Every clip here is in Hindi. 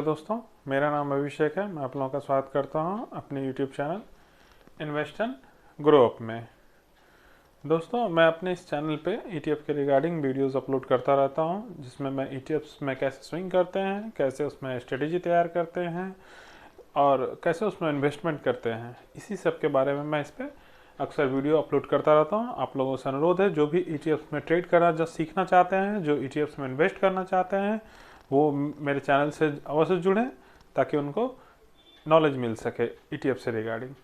हेलो दोस्तों, मेरा नाम अभिषेक है। मैं आप लोगों का स्वागत करता हूं अपने YouTube channel invest and grow up में। दोस्तों, मैं अपने इस चैनल पे ईटीएफ के रिगार्डिंग वीडियोस अपलोड करता रहता हूं, जिसमें मैं ईटीएफ्स में कैसे स्विंग करते हैं, कैसे उसमें स्ट्रेटेजी तैयार करते हैं और कैसे उसमें इन्वेस्टमेंट करते हैं, इसी सब के बारे में मैं इस पर अक्सर वीडियो अपलोड करता रहता हूँ। आप लोगों से अनुरोध है, जो भी ईटीएफ्स में ट्रेड करना जो सीखना चाहते हैं, जो ईटीएफ्स में इन्वेस्ट करना चाहते हैं, वो मेरे चैनल से अवश्य जुड़ें ताकि उनको नॉलेज मिल सके ईटीएफ से रिगार्डिंग।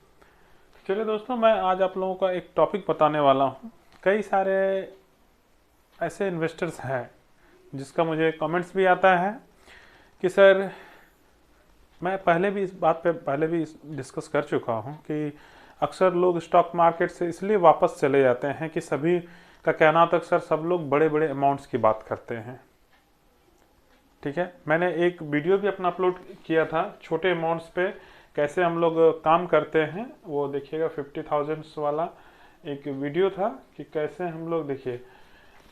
चलिए दोस्तों, मैं आज आप लोगों का एक टॉपिक बताने वाला हूँ। कई सारे ऐसे इन्वेस्टर्स हैं जिसका मुझे कमेंट्स भी आता है कि सर, मैं पहले भी इस बात पे पहले भी डिस्कस कर चुका हूँ कि अक्सर लोग स्टॉक मार्केट से इसलिए वापस चले जाते हैं कि सभी का कहना था अक्सर सब लोग बड़े बड़े अमाउंट्स की बात करते हैं। ठीक है, मैंने एक वीडियो भी अपना अपलोड किया था छोटे अमाउंट्स पे कैसे हम लोग काम करते हैं। वो देखिएगा 50,000 वाला एक वीडियो था कि कैसे हम लोग, देखिए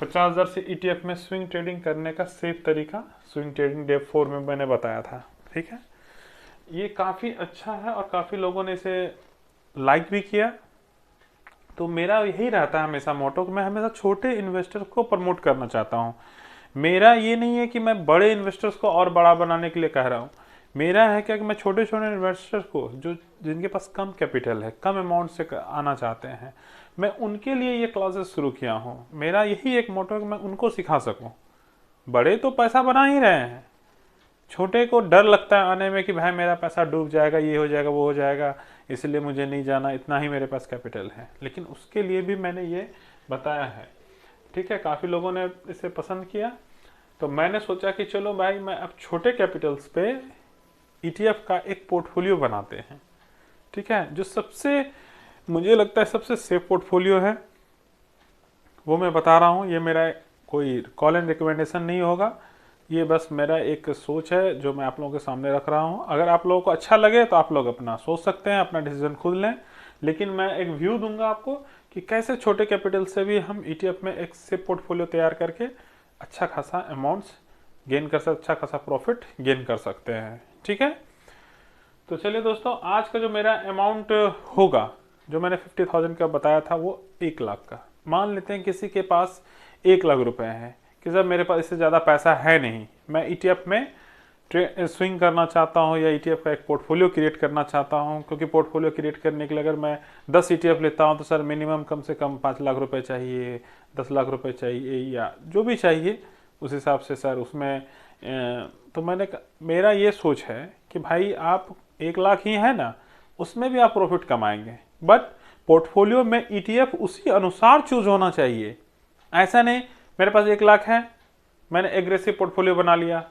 50,000 से ईटीएफ में स्विंग ट्रेडिंग करने का सेफ तरीका स्विंग ट्रेडिंग डे 4 में मैंने बताया था। ठीक है, ये काफ़ी अच्छा है और काफ़ी लोगों ने इसे लाइक भी किया। तो मेरा यही रहता है हमेशा मोटो कि मैं हमेशा छोटे इन्वेस्टर को प्रमोट करना चाहता हूँ। मेरा ये नहीं है कि मैं बड़े इन्वेस्टर्स को और बड़ा बनाने के लिए कह रहा हूँ। मेरा है क्या कि मैं छोटे छोटे इन्वेस्टर्स को, जो जिनके पास कम कैपिटल है, कम अमाउंट से आना चाहते हैं, मैं उनके लिए ये क्लासेस शुरू किया हूँ। मेरा यही एक मोटो है कि मैं उनको सिखा सकूँ। बड़े तो पैसा बना ही रहे हैं, छोटे को डर लगता है आने में कि भाई मेरा पैसा डूब जाएगा, ये हो जाएगा, वो हो जाएगा, इसलिए मुझे नहीं जाना, इतना ही मेरे पास कैपिटल है। लेकिन उसके लिए भी मैंने ये बताया है। ठीक है, काफ़ी लोगों ने इसे पसंद किया, तो मैंने सोचा कि चलो भाई, मैं अब छोटे कैपिटल्स पे ईटीएफ का एक पोर्टफोलियो बनाते हैं। ठीक है, जो सबसे मुझे लगता है सबसे सेफ पोर्टफोलियो है वो मैं बता रहा हूँ। ये मेरा कोई कॉल एंड रिकमेंडेशन नहीं होगा, ये बस मेरा एक सोच है जो मैं आप लोगों के सामने रख रहा हूँ। अगर आप लोगों को अच्छा लगे तो आप लोग अपना सोच सकते हैं, अपना डिसीजन खुद लें, लेकिन मैं एक व्यू दूंगा आपको कि कैसे छोटे कैपिटल से भी हम ईटीएफ में एक सेफ पोर्टफोलियो तैयार करके अच्छा खासा अमाउंट्स गेन कर सकते, अच्छा खासा प्रॉफिट गेन कर सकते हैं। ठीक है, तो चलिए दोस्तों, आज का जो मेरा अमाउंट होगा, जो मैंने 50,000 का बताया था, वो 1 लाख का। मान लेते हैं किसी के पास 1 लाख रुपए है कि सर मेरे पास इससे ज़्यादा पैसा है नहीं, मैं ईटीएफ में स्विंग करना चाहता हूँ या ईटीएफ का एक पोर्टफोलियो क्रिएट करना चाहता हूँ। क्योंकि पोर्टफोलियो क्रिएट करने के लिए अगर मैं 10 ईटीएफ लेता हूँ तो सर मिनिमम कम से कम 5 लाख रुपए चाहिए, 10 लाख रुपए चाहिए, या जो भी चाहिए उस हिसाब से सर उसमें। तो मेरा ये सोच है कि भाई आप 1 लाख ही है ना, उसमें भी आप प्रॉफिट कमाएंगे, बट पोर्टफोलियो में ईटीएफ उसी अनुसार चूज होना चाहिए। ऐसा नहीं मेरे पास 1 लाख है, मैंने एग्रेसिव पोर्टफोलियो बना लिया,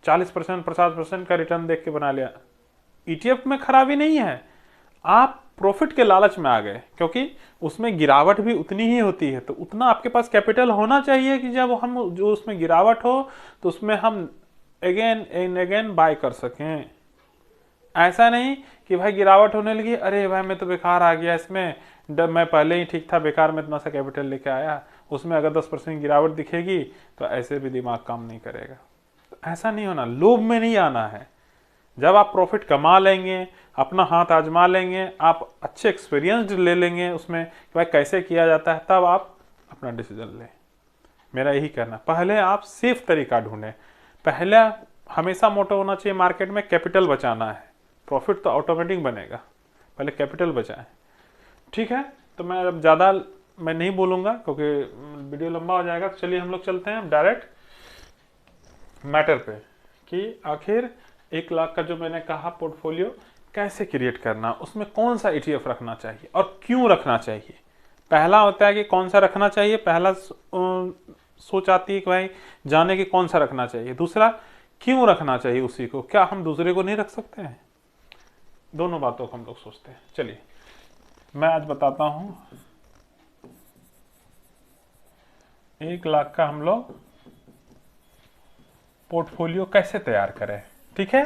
40% 50% का रिटर्न देख के बना लिया। ईटीएफ में खराबी नहीं है, आप प्रॉफिट के लालच में आ गए, क्योंकि उसमें गिरावट भी उतनी ही होती है। तो उतना आपके पास कैपिटल होना चाहिए कि जब हम जो उसमें गिरावट हो तो उसमें हम अगेन एंड अगेन बाय कर सकें। ऐसा नहीं कि भाई गिरावट होने लगी, अरे भाई मैं तो बेकार आ गया इसमें, मैं पहले ही ठीक था, बेकार में इतना सा कैपिटल लेके आया, उसमें अगर 10% गिरावट दिखेगी तो ऐसे भी दिमाग काम नहीं करेगा। तो ऐसा नहीं होना, लोभ में नहीं आना है। जब आप प्रॉफिट कमा लेंगे, अपना हाथ आजमा लेंगे, आप अच्छे एक्सपीरियंस ले लेंगे उसमें कि भाई कैसे किया जाता है, तब आप अपना डिसीजन लें। मेरा यही कहना, पहले आप सेफ तरीका ढूंढें। पहले हमेशा मोटो होना चाहिए मार्केट में, कैपिटल बचाना है, प्रॉफिट तो ऑटोमेटिक बनेगा, पहले कैपिटल बचाएं। ठीक है, तो मैं अब ज़्यादा मैं नहीं बोलूँगा क्योंकि वीडियो लंबा हो जाएगा। तो चलिए हम लोग चलते हैं डायरेक्ट मैटर पे कि आखिर 1 लाख का जो मैंने कहा पोर्टफोलियो कैसे क्रिएट करना, उसमें कौन सा ईटीएफ रखना चाहिए और क्यों रखना चाहिए। पहला होता है कि कौन सा रखना चाहिए, पहला सोच आती है कि भाई जाने कि कौन सा रखना चाहिए। दूसरा, क्यों रखना चाहिए उसी को, क्या हम दूसरे को नहीं रख सकते हैं। दोनों बातों को हम लोग सोचते हैं। चलिए मैं आज बताता हूं 1 लाख का हम लोग पोर्टफोलियो कैसे तैयार करें। ठीक है,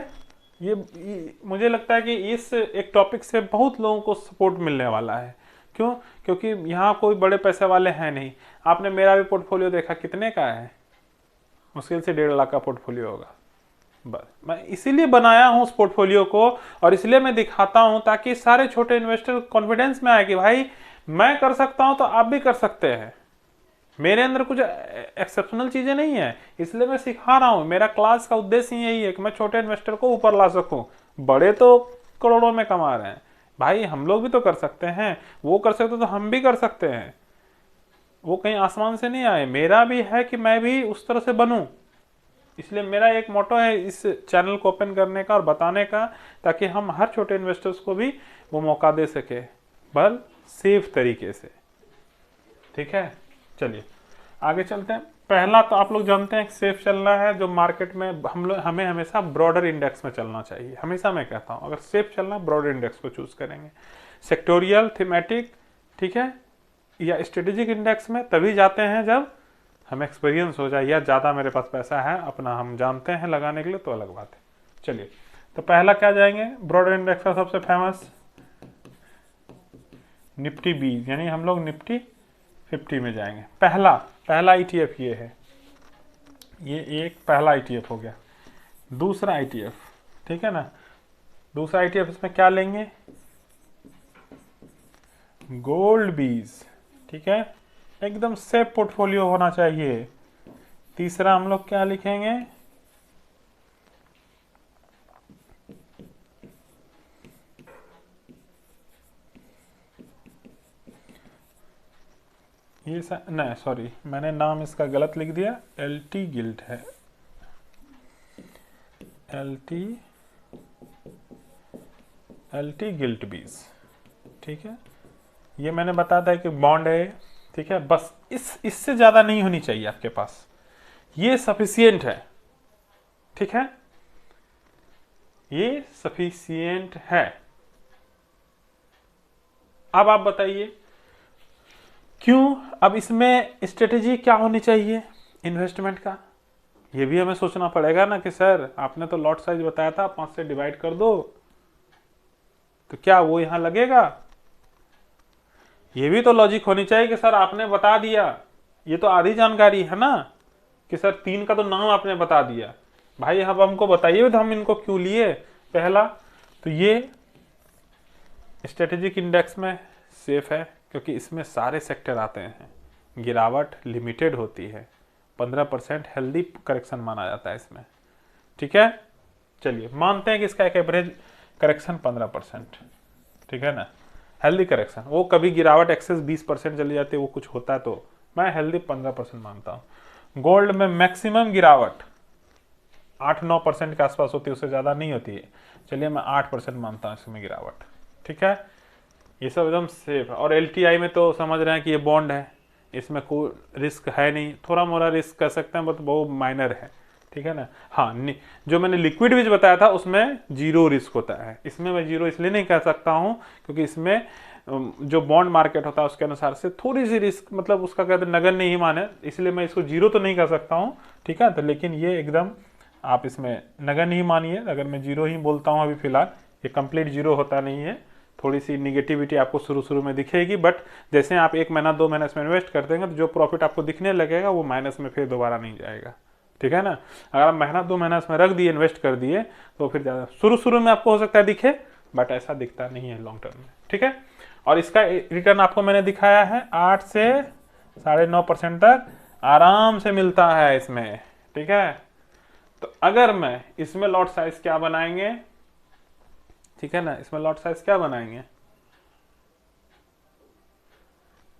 ये मुझे लगता है कि इस एक टॉपिक से बहुत लोगों को सपोर्ट मिलने वाला है। क्यों? क्योंकि यहाँ कोई बड़े पैसे वाले हैं नहीं। आपने मेरा भी पोर्टफोलियो देखा, कितने का है, मुश्किल से 1.5 लाख का पोर्टफोलियो होगा। बस मैं इसीलिए बनाया हूँ उस पोर्टफोलियो को, और इसलिए मैं दिखाता हूँ ताकि सारे छोटे इन्वेस्टर कॉन्फिडेंस में आए कि भाई मैं कर सकता हूँ तो आप भी कर सकते हैं। मेरे अंदर कुछ एक्सेप्शनल चीजें नहीं है, इसलिए मैं सिखा रहा हूँ। मेरा क्लास का उद्देश्य यही है कि मैं छोटे इन्वेस्टर को ऊपर ला सकूं। बड़े तो करोड़ों में कमा रहे हैं, भाई हम लोग भी तो कर सकते हैं। वो कर सकते तो हम भी कर सकते हैं। वो कहीं आसमान से नहीं आए। मेरा भी है कि मैं भी उस तरह से बनूं। इसलिए मेरा एक मोटो है इस चैनल को ओपन करने का और बताने का, ताकि हम हर छोटे इन्वेस्टर्स को भी वो मौका दे सके, बल सेफ तरीके से। ठीक है, चलिए आगे चलते हैं। पहला तो आप लोग जानते हैं सेफ चलना है, जो मार्केट में हमें हमेशा ब्रॉडर इंडेक्स में चलना चाहिए। हमेशा मैं कहता हूं अगर सेफ चलना ब्रॉडर इंडेक्स को चूज करेंगे। सेक्टोरियल, थीमेटिक, ठीक है, या स्ट्रेटेजिक इंडेक्स में तभी जाते हैं जब हमें एक्सपीरियंस हो जाए या ज़्यादा मेरे पास पैसा है अपना, हम जानते हैं लगाने के लिए, तो अलग बात है। चलिए, तो पहला क्या जाएंगे ब्रॉडर इंडेक्स का सबसे फेमस निफ्टी 20, यानी हम लोग निफ्टी 50 में जाएंगे। पहला ईटीएफ ये है, ये एक पहला ईटीएफ हो गया। दूसरा ईटीएफ, ठीक है ना, दूसरा ईटीएफ इसमें क्या लेंगे, गोल्ड 20, ठीक है, एकदम सेफ पोर्टफोलियो होना चाहिए। तीसरा हम लोग क्या लिखेंगे, ये नहीं सॉरी, मैंने नाम इसका गलत लिख दिया, एलटी गिल्ट है, एलटी गिल्ट 20, ठीक है। ये मैंने बताया था कि बॉन्ड है, ठीक है, बस इससे ज्यादा नहीं होनी चाहिए आपके पास, ये सफिशियंट है, ठीक है, ये सफिशियंट है। अब आप बताइए क्यों, अब इसमें स्ट्रेटेजी क्या होनी चाहिए इन्वेस्टमेंट का, ये भी हमें सोचना पड़ेगा ना कि सर आपने तो लॉट साइज बताया था 5 से डिवाइड कर दो, तो क्या वो यहां लगेगा। ये भी तो लॉजिक होनी चाहिए कि सर आपने बता दिया, ये तो आधी जानकारी है ना, कि सर 3 का तो नाम आपने बता दिया, भाई अब हमको बताइए तो हम इनको क्यों लिए। पहला तो ये स्ट्रेटेजिक इंडेक्स में सेफ है क्योंकि इसमें सारे सेक्टर आते हैं, गिरावट लिमिटेड होती है, 15% हेल्दी करेक्शन माना जाता है इसमें, ठीक है। चलिए मानते हैं कि इसका एक एवरेज करेक्शन 15%, ठीक है ना, हेल्दी करेक्शन, वो कभी गिरावट एक्सेस 20% चली जाती है, वो कुछ होता है, तो मैं हेल्दी 15% मानता हूँ। गोल्ड में मैक्सिमम गिरावट 8-9% के आसपास होती है, उससे ज़्यादा नहीं होती है, चलिए मैं 8% मानता हूँ इसमें गिरावट, ठीक है, ये सब एकदम सेफ है। और एलटीआई में तो समझ रहे हैं कि ये बॉन्ड है, इसमें कोई रिस्क है नहीं, थोड़ा मोड़ा रिस्क कर सकते हैं बट बहुत माइनर है, ठीक है ना। हाँ, जो मैंने लिक्विड बीज बताया था उसमें जीरो रिस्क होता है, इसमें मैं जीरो इसलिए नहीं कह सकता हूँ क्योंकि इसमें जो बॉन्ड मार्केट होता है उसके अनुसार से थोड़ी सी रिस्क, मतलब उसका कहते हैं नगण्य नहीं माने, इसलिए मैं इसको जीरो तो नहीं कह सकता हूँ, ठीक है। तो लेकिन ये एकदम आप इसमें नगण्य नहीं मानिए, अगर मैं जीरो ही बोलता हूँ अभी फिलहाल, ये कंप्लीट जीरो होता नहीं है, थोड़ी सी निगेटिविटी आपको शुरू में दिखेगी, बट जैसे आप 1 महीना 2 महीना इसमें इन्वेस्ट कर देंगे तो जो प्रॉफिट आपको दिखने लगेगा वो माइनस में फिर दोबारा नहीं जाएगा, ठीक है ना। अगर आप महीना 2 महीना इसमें रख दिए, इन्वेस्ट कर दिए, तो फिर ज़्यादा शुरू में आपको हो सकता है दिखे, बट ऐसा दिखता नहीं है लॉन्ग टर्म में, ठीक है। और इसका रिटर्न आपको मैंने दिखाया है 8 से 9.5% तक आराम से मिलता है इसमें, ठीक है। तो अगर मैं इसमें लॉट साइज क्या बनाएंगे, ठीक है ना, इसमें लॉट साइज क्या बनाएंगे,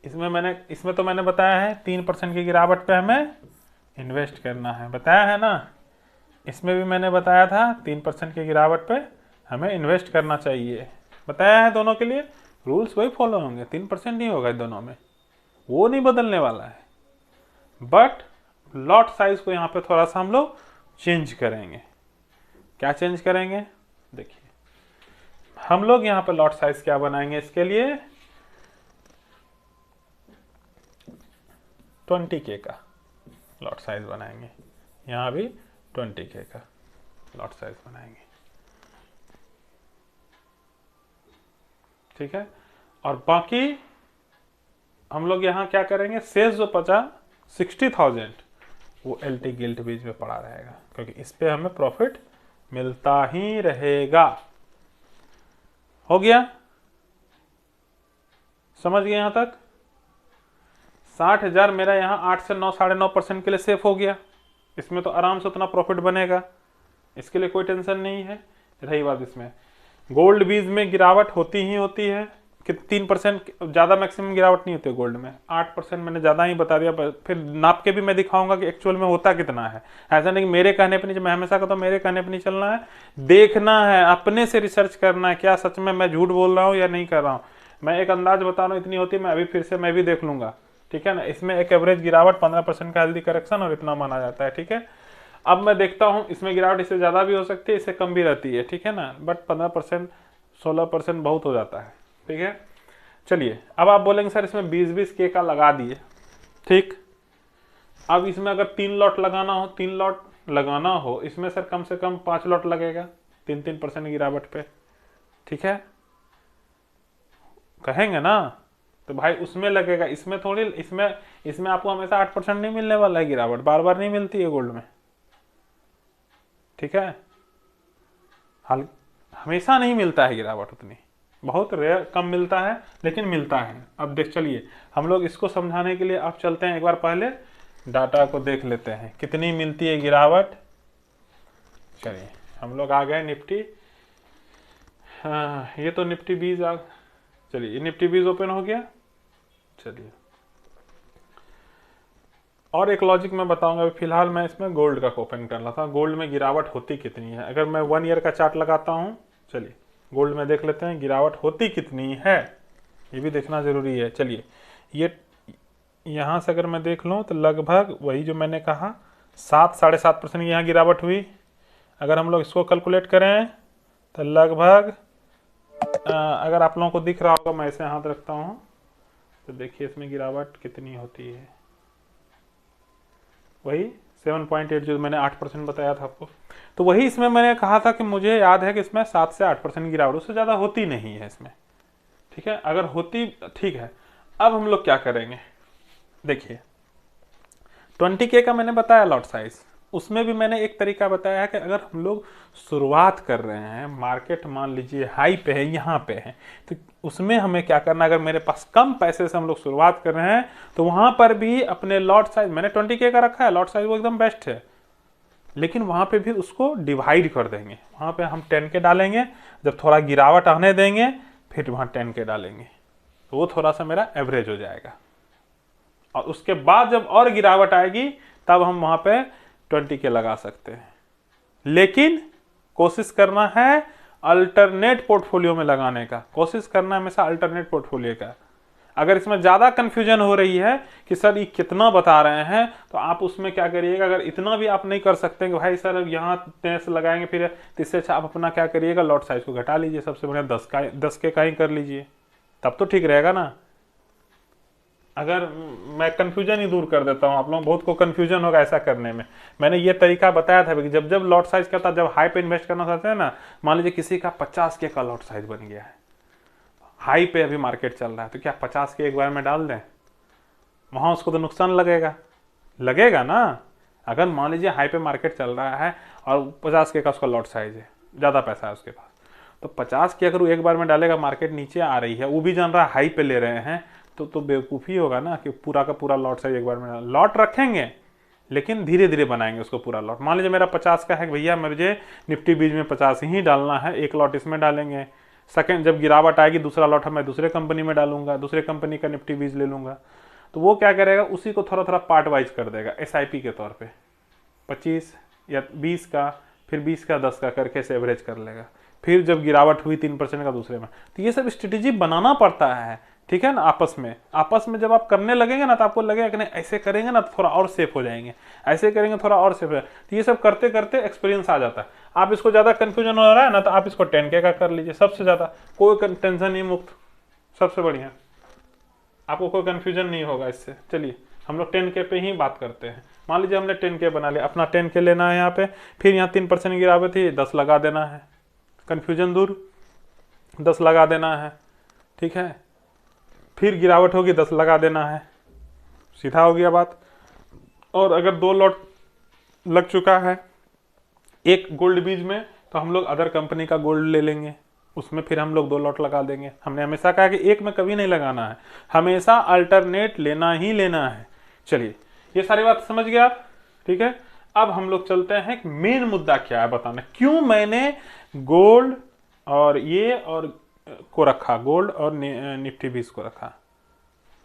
इसमें तो मैंने बताया है 3% की गिरावट पे हमें इन्वेस्ट करना है, बताया है ना। इसमें भी मैंने बताया था 3% की गिरावट पे हमें इन्वेस्ट करना चाहिए, बताया है। दोनों के लिए रूल्स वही फॉलो होंगे, 3% नहीं होगा दोनों में, वो नहीं बदलने वाला है, बट लॉट साइज को यहाँ पे थोड़ा सा हम लोग चेंज करेंगे। क्या चेंज करेंगे, देखिए हम लोग यहाँ पे लॉट साइज क्या बनाएंगे, इसके लिए 20K का लॉट साइज बनाएंगे, यहाँ भी 20K का लॉट साइज बनाएंगे, ठीक है। और बाकी हम लोग यहाँ क्या करेंगे, शेष जो 60,000 वो एलटी गिल्ट बीच में पड़ा रहेगा, क्योंकि इस पे हमें प्रॉफिट मिलता ही रहेगा। हो गया, समझ गए यहां तक? 60,000 मेरा यहाँ 8 से 9 9.5% के लिए सेफ हो गया। इसमें तो आराम से उतना प्रॉफिट बनेगा, इसके लिए कोई टेंशन नहीं है। रही बात इसमें गोल्ड बीज में गिरावट होती ही होती है कि 3%, ज़्यादा मैक्सिमम गिरावट नहीं होती है गोल्ड में। 8% मैंने ज़्यादा ही बता दिया, फिर नाप के भी मैं दिखाऊंगा कि एक्चुअल में होता कितना है। ऐसा नहीं कि मेरे कहने पर नहीं, मैं हमेशा कहता हूँ मेरे कहने पर नहीं चलना है, देखना है, अपने से रिसर्च करना है क्या सच में मैं झूठ बोल रहा हूँ या नहीं कर रहा हूँ। मैं एक अंदाज बता रहा हूँ इतनी होती है, मैं अभी फिर से मैं भी देख लूंगा, ठीक है ना। इसमें एक एवरेज गिरावट 15% का हेल्दी करेक्शन और इतना माना जाता है, ठीक है। अब मैं देखता हूं इसमें गिरावट इससे ज़्यादा भी हो सकती है, इससे कम भी रहती है, ठीक है ना, बट 15% 16% बहुत हो जाता है, ठीक है। चलिए अब आप बोलेंगे सर इसमें 20-20 के का लगा दिए, ठीक। अब इसमें अगर 3 लॉट लगाना हो, 3 लॉट लगाना हो इसमें सर कम से कम 5 लॉट लगेगा 3-3% गिरावट पे, ठीक है, कहेंगे ना। तो भाई उसमें लगेगा, इसमें थोड़ी, इसमें आपको हमेशा 8% नहीं मिलने वाला है गिरावट, बार बार नहीं मिलती है गोल्ड में, ठीक है। हाल हमेशा नहीं मिलता है गिरावट, उतनी बहुत रेयर, कम मिलता है लेकिन मिलता है। अब देख चलिए हम लोग इसको समझाने के लिए अब चलते हैं, एक बार पहले डाटा को देख लेते हैं कितनी मिलती है गिरावट। चलिए हम लोग आ गए निफ्टी, हाँ ये तो निफ्टी 20 आ, चलिए ये निफ्टी 20 ओपन हो गया। चलिए और एक लॉजिक मैं बताऊंगा, फिलहाल मैं इसमें गोल्ड का ओपन कर रहा था, गोल्ड में गिरावट होती कितनी है। अगर मैं 1 ईयर का चार्ट लगाता हूं, चलिए गोल्ड में देख लेते हैं गिरावट होती कितनी है, ये भी देखना जरूरी है। चलिए ये यहाँ से अगर मैं देख लूँ तो लगभग वही जो मैंने कहा 7-7.5% यहाँ गिरावट हुई। अगर हम लोग इसको कैलकुलेट करें तो लगभग अगर आप लोगों को दिख रहा होगा, मैं ऐसे हाथ रखता हूँ तो देखिए इसमें गिरावट कितनी होती है, वही 7.8 जो मैंने 8% बताया था आपको। तो वही इसमें मैंने कहा था कि मुझे याद है कि इसमें 7 से 8% गिरावट, उससे ज़्यादा होती नहीं है इसमें, ठीक है। अगर होती ठीक है। अब हम लोग क्या करेंगे, देखिए 20K का मैंने बताया लॉट साइज, उसमें भी मैंने एक तरीका बताया है कि अगर हम लोग शुरुआत कर रहे हैं, मार्केट मान लीजिए हाई पे है, यहाँ पे है, तो उसमें हमें क्या करना, अगर मेरे पास कम पैसे से हम लोग शुरुआत कर रहे हैं तो वहां पर भी अपने लॉट साइज, मैंने 20K का रखा है लॉट साइज, वो एकदम बेस्ट है, लेकिन वहां पे भी उसको डिवाइड कर देंगे। वहां पे हम 10K डालेंगे, जब थोड़ा गिरावट आने देंगे फिर वहां 10K डालेंगे, तो वो थोड़ा सा मेरा एवरेज हो जाएगा। और उसके बाद जब और गिरावट आएगी तब हम वहां पे 20K लगा सकते हैं, लेकिन कोशिश करना है अल्टरनेट पोर्टफोलियो में लगाने का, कोशिश करना है हमेशा अल्टरनेट पोर्टफोलियो का। अगर इसमें ज़्यादा कंफ्यूजन हो रही है कि सर ये कितना बता रहे हैं, तो आप उसमें क्या करिएगा, अगर इतना भी आप नहीं कर सकते कि भाई सर यहाँ 10 लगाएंगे फिर, इससे अच्छा आप अपना क्या करिएगा, लॉट साइज को घटा लीजिए, सबसे बढ़िया 10K का ही कर लीजिए, तब तो ठीक रहेगा ना। अगर मैं कंफ्यूजन ही दूर कर देता हूं, आप लोग बहुत को कंफ्यूजन होगा ऐसा करने में, मैंने ये तरीका बताया था कि जब जब लॉट साइज करता, जब हाई पे इन्वेस्ट करना चाहते हैं ना, मान लीजिए किसी का 50K का लॉट साइज बन गया है, हाई पे अभी मार्केट चल रहा है, तो क्या 50K एक बार में डाल दें, वहां उसको तो नुकसान लगेगा ना। अगर मान लीजिए हाई पे मार्केट चल रहा है और 50K का उसका लॉट साइज है, ज़्यादा पैसा है उसके पास, तो 50K अगर वो एक बार में डालेगा, मार्केट नीचे आ रही है, वो भी जान रहा है हाई पे ले रहे हैं, तो बेवकूफ़ी होगा ना कि पूरा का पूरा लॉट साइज एक बार में लॉट रखेंगे, लेकिन धीरे धीरे बनाएंगे उसको पूरा लॉट। मान लीजिए मेरा 50 का है, भैया मुझे निफ्टी बीज में 50 ही डालना है, एक लॉट इसमें डालेंगे, सेकंड जब गिरावट आएगी दूसरा लॉट मैं दूसरे कंपनी में डालूंगा, दूसरे कंपनी का निफ्टी बीज ले लूंगा। तो वो क्या करेगा, उसी को थोड़ा थोड़ा पार्ट वाइज कर देगा, SIP के तौर पे 25 या 20 का, फिर 20 का 10 का करके से एवरेज कर लेगा, फिर जब गिरावट हुई 3% का दूसरे में। तो ये सब स्ट्रेटेजी बनाना पड़ता है, ठीक है ना। आपस में जब आप करने लगेंगे ना, तो आपको लगेगा कि नहीं ऐसे करेंगे ना तो थोड़ा और सेफ हो जाएंगे, ऐसे करेंगे थोड़ा और सेफ हो जाएंगे। तो ये सब करते करते एक्सपीरियंस आ जाता है। आप इसको ज़्यादा कन्फ्यूजन हो रहा है ना, तो आप इसको 10K का कर लीजिए, सबसे ज़्यादा कोई टेंशन नहीं, मुक्त, सबसे बढ़िया, आपको कोई कन्फ्यूजन नहीं होगा इससे। चलिए हम लोग 10K पे ही बात करते हैं। मान लीजिए हमने 10K बना लिया, अपना 10K लेना है यहाँ पे, फिर यहाँ 3% गिरावट थी, 10 लगा देना है, कन्फ्यूजन दूर, 10 लगा देना है, ठीक है। फिर गिरावट होगी 10 लगा देना है, सीधा हो गया बात। और अगर 2 लॉट लग चुका है, एक गोल्ड बीज में तो हम लोग अदर कंपनी का गोल्ड ले लेंगे, उसमें फिर हम लोग 2 लॉट लगा देंगे। हमने हमेशा कहा कि एक में कभी नहीं लगाना है, हमेशा अल्टरनेट लेना ही लेना है। चलिए, ये सारी बात समझ गए आप, ठीक है। अब हम लोग चलते हैं, मेन मुद्दा क्या है बताना, क्यों मैंने गोल्ड और ये और को रखा, गोल्ड और निफ्टी 20 को रखा,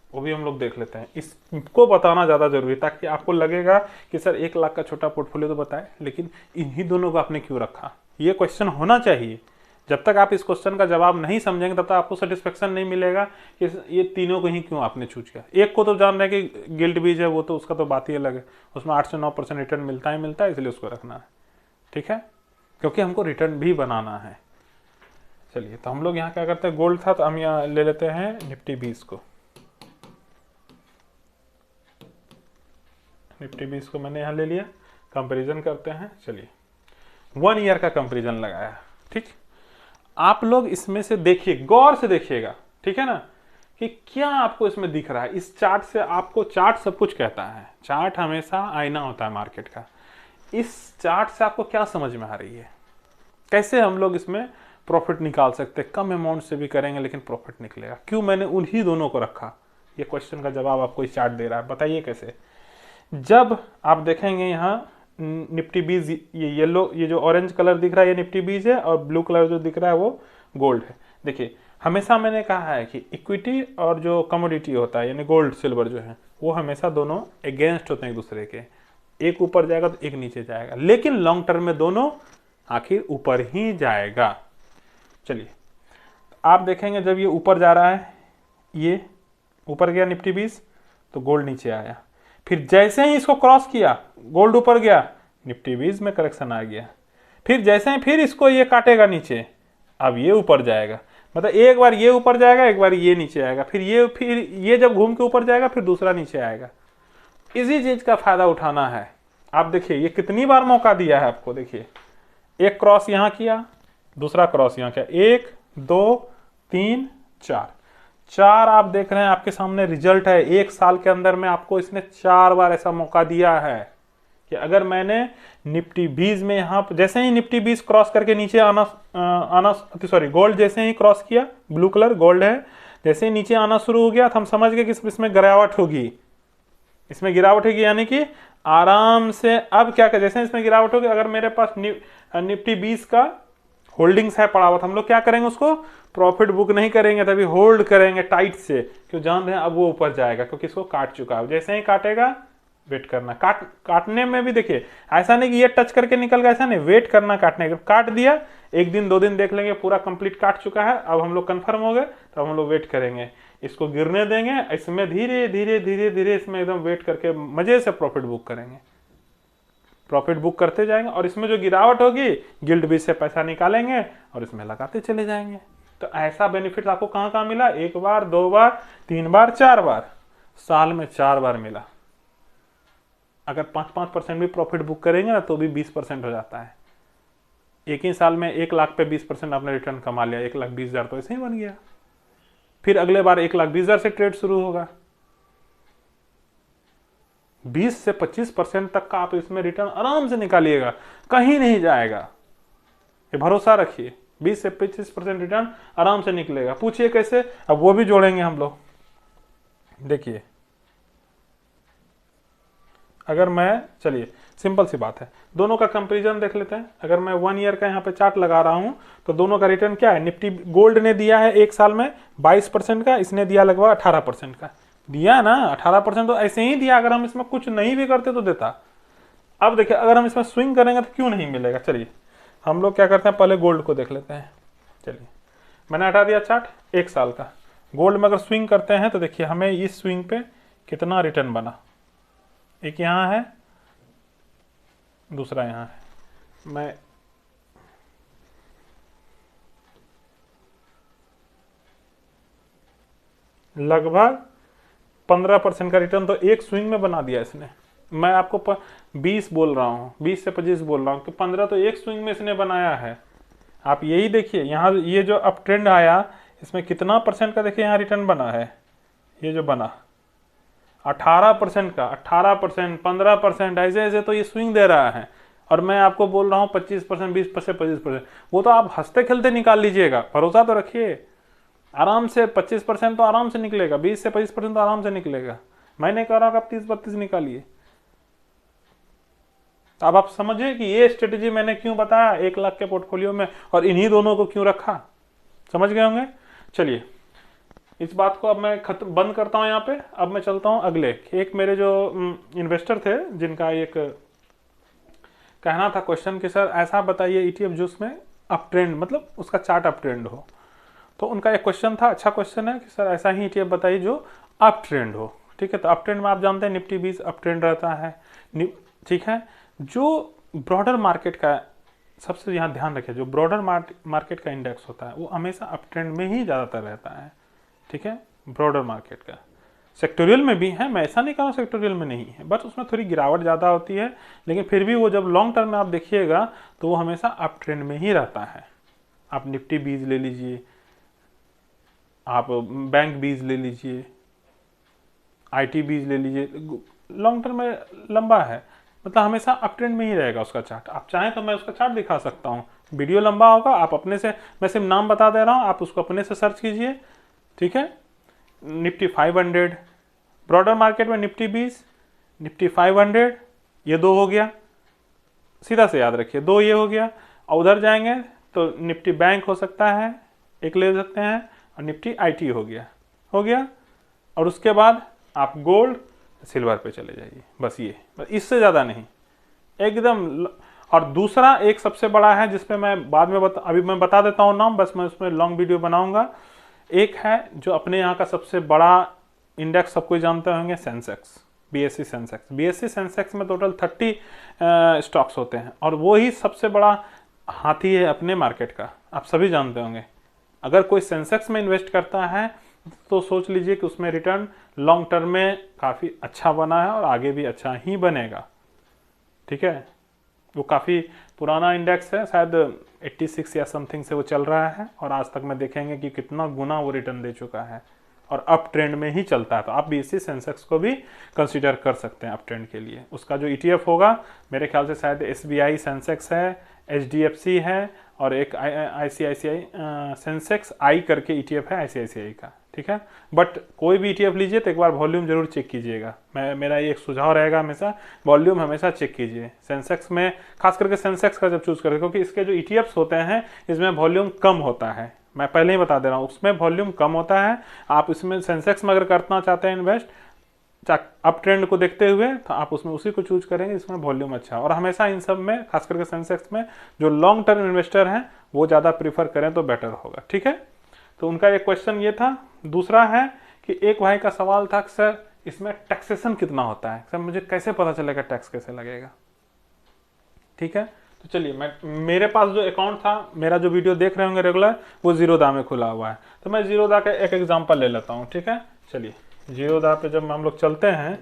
वो भी हम लोग देख लेते हैं। इसको बताना ज़्यादा जरूरी है ताकि आपको लगेगा कि सर 1 लाख का छोटा पोर्टफोलियो तो बताए, लेकिन इन्हीं दोनों को आपने क्यों रखा, ये क्वेश्चन होना चाहिए। जब तक आप इस क्वेश्चन का जवाब नहीं समझेंगे तब तक आपको सेटिस्फेक्शन नहीं मिलेगा कि ये तीनों को ही क्यों आपने चूज किया। एक को तो जान रहे हैं कि गिल्ट बीज है, वो तो उसका तो बात ही अलग है, उसमें 8 से 9% रिटर्न मिलता है, इसलिए उसको रखना है, ठीक है, क्योंकि हमको रिटर्न भी बनाना है। चलिए, तो हम लोग यहाँ क्या करते हैं, गोल्ड था तो हम यहाँ ले लेते हैं निफ्टी 20 को। निफ्टी 20 को मैंने यहाँ ले लिया, कंपैरिजन करते हैं। चलिए, 1 ईयर का कंपैरिजन लगाया, ठीक। आप लोग इसमें से देखिए, गौर से देखिएगा, ठीक है ना, कि क्या आपको इसमें दिख रहा है। इस चार्ट से आपको, चार्ट सब कुछ कहता है, चार्ट हमेशा आईना होता है मार्केट का। इस चार्ट से आपको क्या समझ में आ रही है, कैसे हम लोग इसमें प्रॉफिट निकाल सकते हैं, कम अमाउंट से भी करेंगे लेकिन प्रॉफिट निकलेगा। क्यों मैंने उन्हीं दोनों को रखा, ये क्वेश्चन का जवाब आपको इस चार्ट दे रहा है। बताइए कैसे। जब आप देखेंगे यहाँ निफ्टी 20, ये येलो, ये जो ऑरेंज कलर दिख रहा है ये निफ्टी 20 है, और ब्लू कलर जो दिख रहा है वो गोल्ड है। देखिए, हमेशा मैंने कहा है कि इक्विटी और जो कमोडिटी होता है यानी गोल्ड सिल्वर जो है, वो हमेशा दोनों अगेंस्ट होते हैं एक दूसरे के, एक ऊपर जाएगा तो एक नीचे जाएगा, लेकिन लॉन्ग टर्म में दोनों आखिर ऊपर ही जाएगा। चलिए, आप देखेंगे जब ये ऊपर जा रहा है, ये ऊपर गया निफ्टी 20 तो गोल्ड नीचे आया, फिर जैसे ही इसको क्रॉस किया गोल्ड ऊपर गया, निफ्टी 20 में करेक्शन आ गया, फिर जैसे ही फिर इसको ये काटेगा नीचे, अब ये ऊपर जाएगा, मतलब एक बार ये ऊपर जाएगा, एक बार ये नीचे आएगा, फिर ये जब घूम के ऊपर जाएगा फिर दूसरा नीचे आएगा। इसी चीज का फायदा उठाना है। आप देखिए ये कितनी बार मौका दिया है आपको, देखिए एक क्रॉस यहां किया, दूसरा क्रॉस यहां किया, 1 2 3 4, 4 आप देख रहे हैं आपके सामने रिजल्ट है। 1 साल के अंदर में आपको इसने 4 बार ऐसा मौका दिया है कि अगर मैंने निफ्टी 20 में यहाँ जैसे ही निफ्टी 20 क्रॉस करके नीचे आना सॉरी गोल्ड जैसे ही क्रॉस किया, ब्लू कलर गोल्ड है, जैसे ही नीचे आना शुरू हो गया तो हम समझ गए कि इसमें गिरावट होगी, इसमें गिरावट होगी, यानी कि आराम से अब क्या कर, जैसे इसमें गिरावट होगी, अगर मेरे पास निफ्टी 20 का होल्डिंग्स है पड़ा हुआ, तो हम लोग क्या करेंगे, उसको प्रॉफिट बुक नहीं करेंगे, तभी होल्ड करेंगे टाइट से, क्यों जान रहे हैं अब वो ऊपर जाएगा क्योंकि इसको काट चुका है। जैसे ही काटेगा वेट करना, काटने में भी देखिए ऐसा नहीं कि ये टच करके निकल गया, ऐसा नहीं, वेट करना काटने का। काट दिया, 1 दिन 2 दिन देख लेंगे पूरा कंप्लीट काट चुका है, अब हम लोग कंफर्म हो गए, तो हम लोग वेट करेंगे, इसको गिरने देंगे, इसमें धीरे धीरे धीरे धीरे इसमें एकदम वेट करके मजे से प्रॉफिट बुक करेंगे, प्रॉफिट बुक करते जाएंगे, और इसमें जो गिरावट होगी गिल्ड बीज से पैसा निकालेंगे और इसमें लगाते चले जाएंगे। तो ऐसा बेनिफिट आपको कहां कहां मिला, 1 बार 2 बार 3 बार 4 बार, साल में 4 बार मिला। अगर 5% भी प्रॉफिट बुक करेंगे ना तो भी 20% हो जाता है। एक ही साल में 1 लाख पे 20% आपने रिटर्न कमा लिया, 1,20,000 तो ऐसे ही बन गया। फिर अगले बार 1,20,000 से ट्रेड शुरू होगा, 20 से 25% तक का आप इसमें रिटर्न आराम से निकालिएगा, कहीं नहीं जाएगा, ये भरोसा रखिए। 20 से 25% रिटर्न आराम से निकलेगा। पूछिए कैसे, अब वो भी जोड़ेंगे हम लोग। देखिए अगर मैं, चलिए सिंपल सी बात है, दोनों का कंपैरिजन देख लेते हैं। अगर मैं 1 ईयर का यहाँ पे चार्ट लगा रहा हूं तो दोनों का रिटर्न क्या है, निफ्टी गोल्ड ने दिया है 1 साल में 22% का, इसने दिया लगभग 18% का दिया ना, 18% तो ऐसे ही दिया, अगर हम इसमें कुछ नहीं भी करते तो देता। अब देखिए अगर हम इसमें स्विंग करेंगे तो क्यों नहीं मिलेगा। चलिए हम लोग क्या करते हैं, पहले गोल्ड को देख लेते हैं। चलिए मैंने हटा दिया चार्ट 1 साल का, गोल्ड में अगर स्विंग करते हैं तो देखिए हमें इस स्विंग पे कितना रिटर्न बना, एक यहाँ है दूसरा यहाँ है, मैं लगभग 15% का रिटर्न तो एक स्विंग में बना दिया इसने। मैं आपको 20 बोल रहा हूँ, 20 से 25 बोल रहा हूँ, तो 15 तो एक स्विंग में इसने बनाया है। आप यही देखिए यहाँ ये जो अप ट्रेंड आया इसमें कितना % का देखिए यहाँ रिटर्न बना है, ये जो बना 18% का, 18% 15% ऐसे ऐसे तो ये स्विंग दे रहा है। और मैं आपको बोल रहा हूँ 25%, 20%, 25%, वो तो आप हंसते खेलते निकाल लीजिएगा, भरोसा तो रखिए। आराम से 25% तो आराम से निकलेगा, 20 से 25% तो आराम से निकलेगा। मैं नहीं कह रहा कि आप 30-32 निकालिए। तो अब आप समझिए कि ये स्ट्रेटेजी मैंने क्यों बताया 1 लाख के पोर्टफोलियो में, और इन्हीं दोनों को क्यों रखा, समझ गए होंगे। चलिए इस बात को अब मैं खत्म बंद करता हूं यहाँ पे। अब मैं चलता हूं अगले। एक मेरे जो इन्वेस्टर थे जिनका एक कहना था क्वेश्चन कि सर ऐसा बताइए ईटीएफ जिसमें अप ट्रेंड, मतलब उसका चार्ट अप ट्रेंड हो। तो उनका एक क्वेश्चन था, अच्छा क्वेश्चन है कि सर ऐसा ही ईटीएफ बताइए जो अप ट्रेंड हो। ठीक है, तो अप ट्रेंड में आप जानते हैं निफ्टी 20 अप ट्रेंड रहता है। ठीक है, जो ब्रॉडर मार्केट का, सबसे यहाँ ध्यान रखिए, जो ब्रॉडर मार्केट का इंडेक्स होता है वो हमेशा अप ट्रेंड में ही ज़्यादातर रहता है। ठीक है, ब्रॉडर मार्केट का। सेक्टोरियल में भी है, मैं ऐसा नहीं कह रहा हूँ सेक्टोरियल में नहीं है, बस उसमें थोड़ी गिरावट ज़्यादा होती है, लेकिन फिर भी वो जब लॉन्ग टर्म में आप देखिएगा तो वो हमेशा अप ट्रेंड में ही रहता है। आप निफ्टी 20 ले लीजिए, आप बैंक 20 ले लीजिए, IT 20 ले लीजिए, लॉन्ग टर्म में लंबा है, मतलब हमेशा अप ट्रेंड में ही रहेगा उसका चार्ट। आप चाहें तो मैं उसका चार्ट दिखा सकता हूँ, वीडियो लंबा होगा, आप अपने से, मैं सिर्फ नाम बता दे रहा हूँ, आप उसको अपने से सर्च कीजिए। ठीक है, निफ्टी 500, ब्रॉडर मार्केट में निफ्टी 20, निफ्टी 500, ये 2 हो गया, सीधा से याद रखिए 2 ये हो गया। और उधर जाएंगे तो निफ्टी बैंक हो सकता है, एक ले सकते हैं, और निफ्टी IT हो गया। और उसके बाद आप गोल्ड सिल्वर पे चले जाइए, बस ये, बस इससे ज़्यादा नहीं एकदम। और दूसरा एक सबसे बड़ा है जिसपे मैं बाद में अभी मैं बता देता हूँ नाम, बस मैं उसमें लॉन्ग वीडियो बनाऊंगा। एक है जो अपने यहाँ का सबसे बड़ा इंडेक्स, सब कोई जानते होंगे, Sensex, BSE Sensex. BSE Sensex में टोटल 30 स्टॉक्स होते हैं, और वो ही सबसे बड़ा हाथी है अपने मार्केट का, आप सभी जानते होंगे। अगर कोई सेंसेक्स में इन्वेस्ट करता है तो सोच लीजिए कि उसमें रिटर्न लॉन्ग टर्म में काफ़ी अच्छा बना है और आगे भी अच्छा ही बनेगा। ठीक है, वो काफ़ी पुराना इंडेक्स है, शायद 86 या समथिंग से वो चल रहा है, और आज तक में देखेंगे कि कितना गुना वो रिटर्न दे चुका है, और अप ट्रेंड में ही चलता है। तो आप BSE सेंसेक्स को भी कंसीडर कर सकते हैं अप ट्रेंड के लिए। उसका जो ETF होगा मेरे ख्याल से शायद SBI सेंसेक्स है, HDFC है, और एक ICICI सेंसेक्स I करके ETF है ICICI का। ठीक है, बट कोई भी ETF लीजिए तो एक बार वॉल्यूम जरूर चेक कीजिएगा। मेरा ये एक सुझाव रहेगा, हमेशा वॉल्यूम हमेशा चेक कीजिए सेंसेक्स में, खास करके सेंसेक्स का जब चूज करें, क्योंकि इसके जो ETFs होते हैं इसमें वॉल्यूम कम होता है, मैं पहले ही बता दे रहा हूँ, उसमें वॉल्यूम कम होता है। आप इसमें सेंसेक्स में अगर करना चाहते हैं इन्वेस्ट अप ट्रेंड को देखते हुए, तो आप उसमें उसी को चूज करेंगे जिसमें वॉल्यूम अच्छा है। और हमेशा इन सब में, खास करके सेंसेक्स में, जो लॉन्ग टर्म इन्वेस्टर हैं वो ज़्यादा प्रीफर करें तो बेटर होगा। ठीक है, तो उनका एक क्वेश्चन ये था। दूसरा है कि एक भाई का सवाल था कि सर इसमें टैक्सेशन कितना होता है, सर मुझे कैसे पता चलेगा टैक्स कैसे लगेगा। ठीक है, तो चलिए, मेरे पास जो अकाउंट था, मेरा जो वीडियो देख रहे होंगे रेगुलर, वो जीरोधा में खुला हुआ है, तो मैं जीरोधा का एक एग्जांपल ले लेता हूँ। ठीक है, चलिए जीरोधा पे जब हम लोग चलते हैं,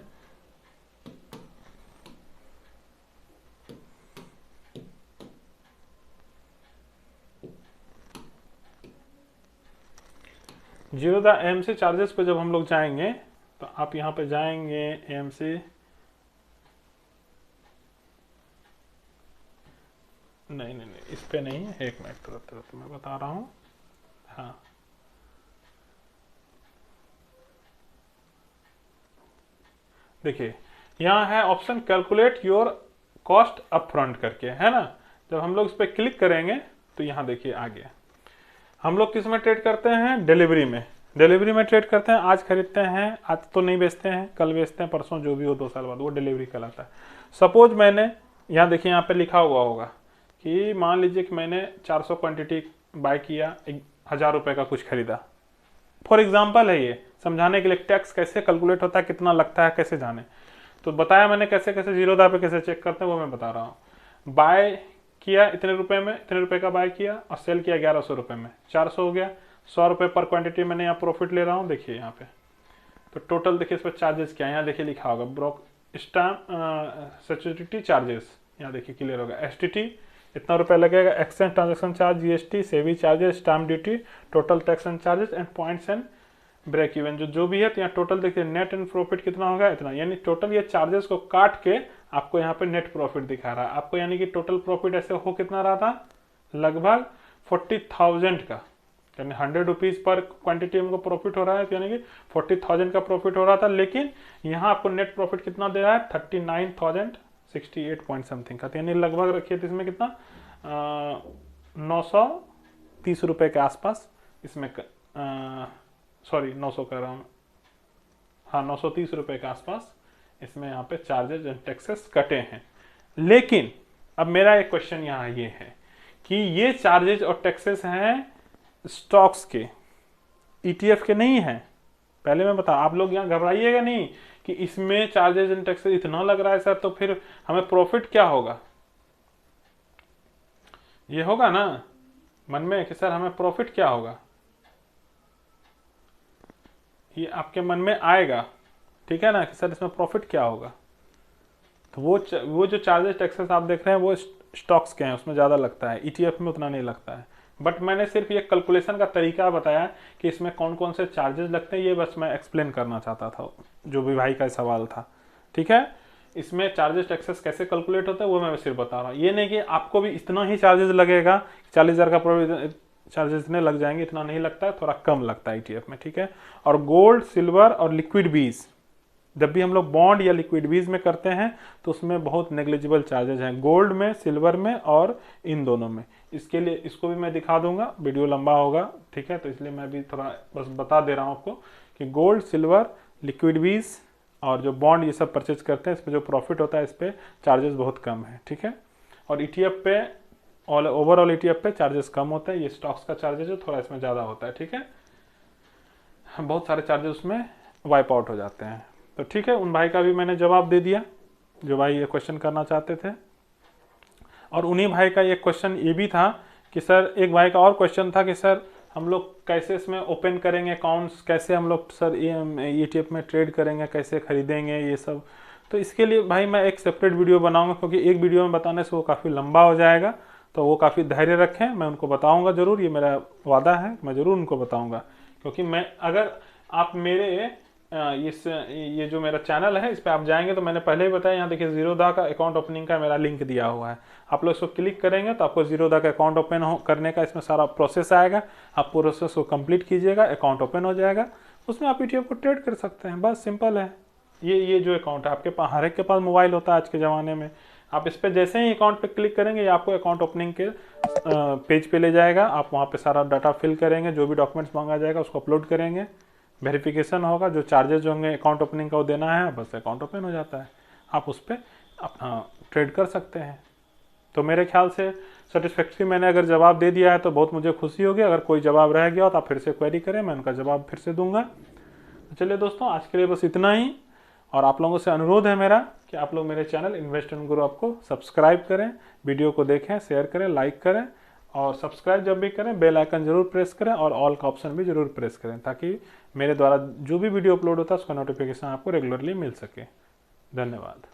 जीरोधा AMC चार्जेस पे जब हम लोग जाएंगे, तो आप यहाँ पे जाएंगे AMC, नहीं, इस पे नहीं है, एक मिनट तुरंत मैं बता रहा हूँ। हाँ, देखिए यहाँ है option calculate your cost up front करके, है ना। जब हम लोग इस पर क्लिक करेंगे तो यहाँ देखिए आ गया। हम लोग किस में ट्रेड करते हैं, डिलीवरी में ट्रेड करते हैं। आज खरीदते हैं, आज तो नहीं बेचते हैं, कल बेचते हैं, परसों, जो भी हो 2 साल बाद, वो डिलीवरी कहलाता है। सपोज मैंने यहाँ देखिए, यहाँ पे लिखा हुआ होगा कि मान लीजिए कि मैंने 400 क्वांटिटी बाय किया, 1000 रुपये का कुछ खरीदा। फॉर एग्जाम्पल है ये, समझाने के लिए टैक्स कैसे कैलकुलेट होता है, कितना लगता है, कैसे जाने। तो बताया मैंने कैसे कैसे जीरोधा पे कैसे चेक करते हैं, वो मैं बता रहा हूँ। बाय किया इतने रुपए में, इतने रुपए का बाय किया, और सेल किया 1100 रुपये में, 400 हो गया। 100 रुपये पर क्वांटिटी मैंने यहाँ प्रॉफिट ले रहा हूँ, देखिए यहाँ पे। तो टोटल देखिए इस पर चार्जेस क्या है, यहाँ देखिए लिखा होगा ब्रोक स्टैम्प सिक्योरिटी चार्जेस, यहाँ देखिए क्लियर होगा। STT इतना रुपया लगेगा, exchange transaction charge, GST, SEBI charges, stamp duty, total tax and charges, and points and break even जो भी है, तो यहाँ टोटल देखिए नेट एंड प्रॉफिट कितना होगा, इतना, यानी टोटल ये चार्जेस को काट के आपको यहाँ पे नेट प्रॉफिट दिखा रहा है आपको, यानी कि टोटल प्रॉफिट ऐसे हो कितना रहा था, लगभग 40,000 का, यानी 100 रुपीज पर क्वांटिटी हमको प्रॉफिट हो रहा है, तो यानी कि 40,000 का प्रॉफिट हो रहा था। लेकिन यहाँ आपको नेट प्रॉफिट कितना दे रहा है, 39,068 पॉइंट समथिंग का, तो यानी लगभग रखिए तो इसमें कितना 930 रुपए के आसपास इसमें, सॉरी 900 कर रहा हूँ, हाँ 930 रुपए के आसपास इसमें यहाँ पे चार्जेज एंड टैक्सेस कटे हैं। लेकिन अब मेरा एक क्वेश्चन यहाँ ये है कि ये चार्जेज और टैक्सेस हैं स्टॉक्स के, ईटीएफ के नहीं है। पहले मैं बता, आप लोग यहाँ घबराइएगा नहीं कि इसमें चार्जेज एंड टैक्सेस इतना लग रहा है सर, तो फिर हमें प्रॉफिट क्या होगा, ये होगा ना मन में कि सर हमें प्रॉफिट क्या होगा, ये आपके मन में आएगा, ठीक है ना, कि सर इसमें प्रॉफिट क्या होगा। तो वो जो चार्जेस टैक्सेस आप देख रहे हैं वो स्टॉक्स के हैं, उसमें ज़्यादा लगता है, ईटीएफ में उतना नहीं लगता है। बट मैंने सिर्फ ये कैलकुलेशन का तरीका बताया कि इसमें कौन कौन से चार्जेस लगते हैं, ये बस मैं एक्सप्लेन करना चाहता था, जो भी भाई का सवाल था, ठीक है। इसमें चार्जेस टैक्सेस कैसे कैलकुलेट होता है वो मैं सिर्फ बता रहा हूँ, ये नहीं कि आपको भी इतना ही चार्जेस लगेगा, 40,000 का चार्जेस इतने लग जाएंगे, इतना नहीं लगता है, थोड़ा कम लगता है ईटीएफ में, ठीक है। और गोल्ड, सिल्वर और लिक्विड बीज, जब भी हम लोग बॉन्ड या लिक्विड बीज में करते हैं तो उसमें बहुत नेग्लिजिबल चार्जेस हैं, गोल्ड में, सिल्वर में और इन दोनों में। इसके लिए इसको भी मैं दिखा दूंगा, वीडियो लंबा होगा, ठीक है, तो इसलिए मैं भी थोड़ा बस बता दे रहा हूँ आपको कि गोल्ड, सिल्वर, लिक्विड बीज और जो बॉन्ड ये सब परचेज करते हैं, इस पर जो प्रॉफिट होता है इस पर चार्जेस बहुत कम है, ठीक है। और ईटीएफ पे, ओवरऑल ईटीएफ पे चार्जेस कम होते हैं, ये स्टॉक्स का चार्जेस है थोड़ा इसमें ज़्यादा होता है, ठीक है। बहुत सारे चार्जेस उसमें वाइप आउट हो जाते हैं। तो ठीक है, उन भाई का भी मैंने जवाब दे दिया जो भाई ये क्वेश्चन करना चाहते थे। और उन्हीं भाई का एक क्वेश्चन ये भी था कि सर, एक भाई का और क्वेश्चन था कि सर हम लोग कैसे इसमें ओपन करेंगे अकाउंट्स, कैसे हम लोग सर ईटीएफ में ट्रेड करेंगे, कैसे खरीदेंगे ये सब। तो इसके लिए भाई मैं एक सेपरेट वीडियो बनाऊंगा, क्योंकि एक वीडियो में बताने से वो काफ़ी लंबा हो जाएगा, तो वो काफ़ी धैर्य रखें, मैं उनको बताऊंगा ज़रूर, ये मेरा वादा है, मैं ज़रूर उनको बताऊंगा। क्योंकि मैं, अगर आप मेरे ये जो मेरा चैनल है इस पर आप जाएंगे तो मैंने पहले ही बताया, यहाँ देखिए जीरोधा का अकाउंट ओपनिंग का मेरा लिंक दिया हुआ है, आप लोग इसको क्लिक करेंगे तो आपको जीरोधा का अकाउंट ओपन करने का इसमें सारा प्रोसेस आएगा, आप प्रोसेस को कंप्लीट कीजिएगा, अकाउंट ओपन हो जाएगा, उसमें आप ईटीएफ को ट्रेड कर सकते हैं, बस सिंपल है। ये जो अकाउंट है आपके पास, हर एक के पास मोबाइल होता है आज के ज़माने में, आप इस पर जैसे ही अकाउंट पे क्लिक करेंगे ये आपको अकाउंट ओपनिंग के पेज पे ले जाएगा, आप वहाँ पे सारा डाटा फिल करेंगे, जो भी डॉक्यूमेंट्स मांगा जाएगा उसको अपलोड करेंगे, वेरिफिकेशन होगा, जो चार्जेस होंगे अकाउंट ओपनिंग का वो देना है, बस अकाउंट ओपन हो जाता है, आप उस पर अपना ट्रेड कर सकते हैं। तो मेरे ख्याल से सेटिस्फैक्ट्री मैंने अगर जवाब दे दिया है तो बहुत मुझे खुशी होगी, अगर कोई जवाब रह गया हो तो आप फिर से क्वेरी करें, मैं उनका जवाब फिर से दूंगा। तो चलिए दोस्तों, आज के लिए बस इतना ही, और आप लोगों से अनुरोध है मेरा कि आप लोग मेरे चैनल इन्वेस्ट इन ग्रो को सब्सक्राइब करें, वीडियो को देखें, शेयर करें, लाइक करें, और सब्सक्राइब जब भी करें बेल आइकन जरूर प्रेस करें और ऑल का ऑप्शन भी जरूर प्रेस करें, ताकि मेरे द्वारा जो भी वीडियो अपलोड होता है उसका नोटिफिकेशन आपको रेगुलरली मिल सके। धन्यवाद।